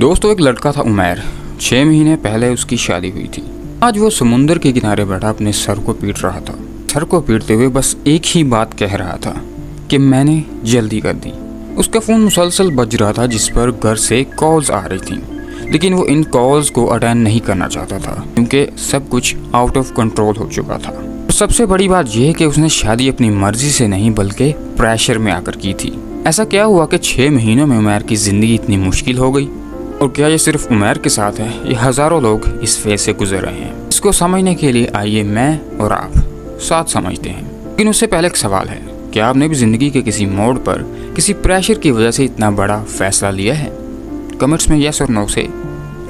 दोस्तों एक लड़का था उमैर। 6 महीने पहले उसकी शादी हुई थी। आज वो समुंदर के किनारे बैठा अपने सर को पीट रहा था। सर को पीटते हुए बस एक ही बात कह रहा था कि मैंने जल्दी कर दी। उसका फ़ोन मुसलसल बज रहा था जिस पर घर से कॉल्स आ रही थी, लेकिन वो इन कॉल्स को अटेंड नहीं करना चाहता था क्योंकि सब कुछ आउट ऑफ कंट्रोल हो चुका था। और सबसे बड़ी बात यह है कि उसने शादी अपनी मर्जी से नहीं बल्कि प्रेशर में आकर की थी। ऐसा क्या हुआ कि 6 महीनों में उमैर की ज़िंदगी इतनी मुश्किल हो गई? और क्या ये सिर्फ उमैर के साथ है? ये हज़ारों लोग इस फेज से गुजर रहे हैं। इसको समझने के लिए आइए मैं और आप साथ समझते हैं। लेकिन उससे पहले एक सवाल है, क्या आपने भी ज़िंदगी के किसी मोड़ पर किसी प्रेशर की वजह से इतना बड़ा फैसला लिया है? कमेंट्स में यस और नो से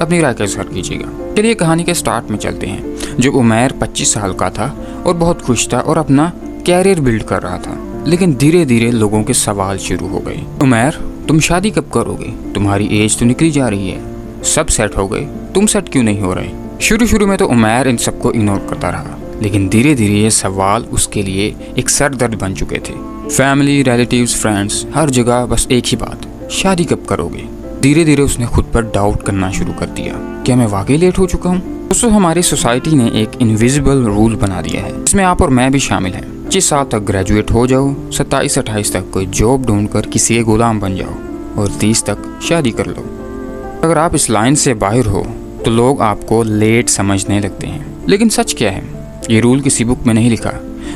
अपनी राय का इज़हार कीजिएगा। चलिए कहानी के स्टार्ट में चलते हैं। जो उमैर 25 साल का था और बहुत खुश था और अपना कैरियर बिल्ड कर रहा था, लेकिन धीरे धीरे लोगों के सवाल शुरू हो गए। उमैर, तुम शादी कब करोगे? तुम्हारी एज तो निकली जा रही है। सब सेट हो गए, तुम सेट क्यों नहीं हो रहे? शुरू में तो उमैर इन सबको इग्नोर करता रहा, लेकिन धीरे धीरे ये सवाल उसके लिए एक सर दर्द बन चुके थे। फैमिली, रिलेटिव्स, फ्रेंड्स, हर जगह बस एक ही बात, शादी कब करोगे? धीरे धीरे उसने खुद पर डाउट करना शुरू कर दिया। क्या मैं वाकई लेट हो चुका हूँ? दोस्तों, हमारी सोसाइटी ने एक इनविजिबल रूल बना दिया है, इसमें आप और मैं भी शामिल हैं। 25 साल तक ग्रेजुएट हो जाओ, 27-28 तक कोई जॉब ढूंढकर किसी के गुलाम बन जाओ और 30 तक शादी कर लो। अगर आप इस लाइन से बाहर हो तो लोग आपको लेट समझने लगते हैं। लेकिन सच क्या है? ये रूल किसी बुक में नहीं लिखा,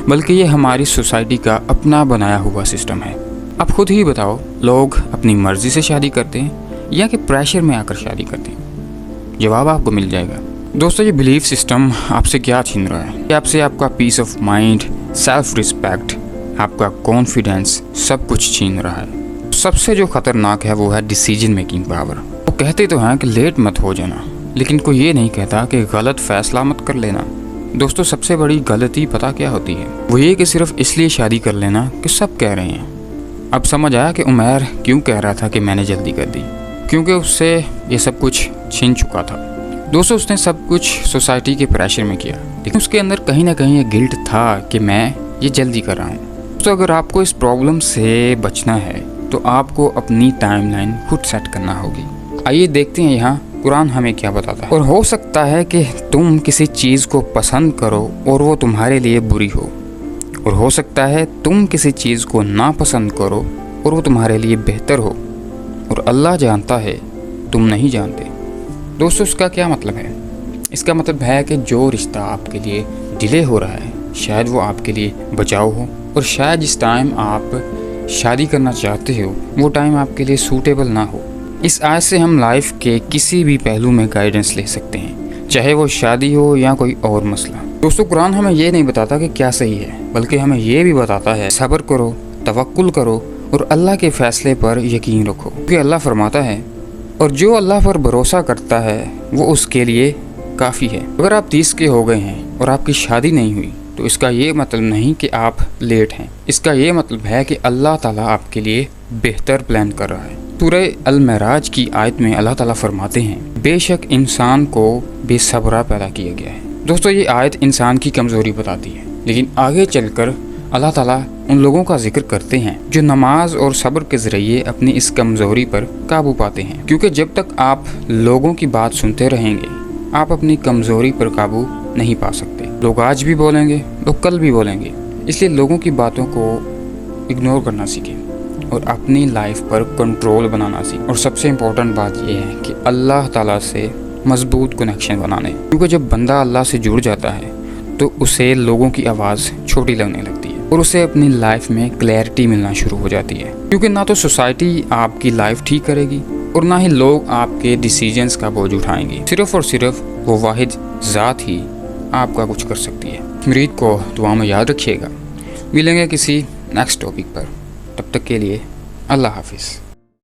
बल्कि ये हमारी सोसाइटी का अपना बनाया हुआ सिस्टम है। आप खुद ही बताओ, लोग अपनी मर्जी से शादी करते हैं या कि प्रेशर में आकर शादी करते हैं? जवाब आपको मिल जाएगा। दोस्तों, ये बिलीफ सिस्टम आपसे क्या छीन रहा है? आपसे आपका peace of mind, self respect, आपका कॉन्फिडेंस, सब कुछ छीन रहा है। सबसे जो खतरनाक है वो है डिसीजन मेकिंग पावर। वो कहते तो हैं कि लेट मत हो जाना, लेकिन कोई ये नहीं कहता कि गलत फैसला मत कर लेना। दोस्तों, सबसे बड़ी गलती पता क्या होती है? वो ये कि सिर्फ इसलिए शादी कर लेना कि सब कह रहे हैं। अब समझ आया कि उमैर क्यों कह रहा था कि मैंने जल्दी कर दी, क्योंकि उससे ये सब कुछ छीन चुका था। दोस्तों, उसने सब कुछ सोसाइटी के प्रेशर में किया, लेकिन उसके अंदर कहीं ना कहीं ये गिल्ट था कि मैं ये जल्दी कर रहा हूँ। तो अगर आपको इस प्रॉब्लम से बचना है तो आपको अपनी टाइमलाइन खुद सेट करना होगी। आइए देखते हैं यहाँ कुरान हमें क्या बताता है। और हो सकता है कि तुम किसी चीज़ को पसंद करो और वो तुम्हारे लिए बुरी हो, और हो सकता है तुम किसी चीज़ को नापसंद करो और वो तुम्हारे लिए बेहतर हो, और अल्लाह जानता है, तुम नहीं जानते। दोस्तों, इसका क्या मतलब है? इसका मतलब है कि जो रिश्ता आपके लिए डिले हो रहा है, शायद वो आपके लिए बचाव हो, और शायद जिस टाइम आप शादी करना चाहते हो वो टाइम आपके लिए सूटेबल ना हो। इस आयत से हम लाइफ के किसी भी पहलू में गाइडेंस ले सकते हैं, चाहे वो शादी हो या कोई और मसला। दोस्तों, कुरान हमें ये नहीं बताता कि क्या सही है, बल्कि हमें ये भी बताता है सब्र करो, तवक्कुल करो और अल्लाह के फैसले पर यकीन रखो, क्योंकि अल्लाह फरमाता है, और जो अल्लाह पर भरोसा करता है वो उसके लिए काफ़ी है। अगर आप 30 के हो गए हैं और आपकी शादी नहीं हुई तो इसका ये मतलब नहीं कि आप लेट हैं। इसका ये मतलब है कि अल्लाह ताला आपके लिए बेहतर प्लान कर रहा है। सूरह अल-मेराज की आयत में अल्लाह ताला फरमाते हैं, बेशक इंसान को बेसब्रा पैदा किया गया है। दोस्तों, ये आयत इंसान की कमज़ोरी बताती है, लेकिन आगे चलकर अल्लाह ताला उन लोगों का जिक्र करते हैं जो नमाज और सब्र के ज़रिए अपनी इस कमज़ोरी पर काबू पाते हैं। क्योंकि जब तक आप लोगों की बात सुनते रहेंगे, आप अपनी कमज़ोरी पर काबू नहीं पा सकते। लोग आज भी बोलेंगे, लोग कल भी बोलेंगे, इसलिए लोगों की बातों को इग्नोर करना सीखें और अपनी लाइफ पर कंट्रोल बनाना सीखें। और सबसे इम्पोर्टेंट बात यह है कि अल्लाह ताला से मजबूत कनेक्शन बनाने, क्योंकि जब बंदा अल्लाह से जुड़ जाता है तो उसे लोगों की आवाज़ छोटी लगने लगती है और उसे अपनी लाइफ में क्लैरिटी मिलना शुरू हो जाती है। क्योंकि ना तो सोसाइटी आपकी लाइफ ठीक करेगी और ना ही लोग आपके डिसीजंस का बोझ उठाएंगे। सिर्फ और सिर्फ वो वाहिद ज़ात ही आपका कुछ कर सकती है। मुरीद को दुआ में याद रखिएगा। मिलेंगे किसी नेक्स्ट टॉपिक पर, तब तक के लिए अल्लाह हाफिज़।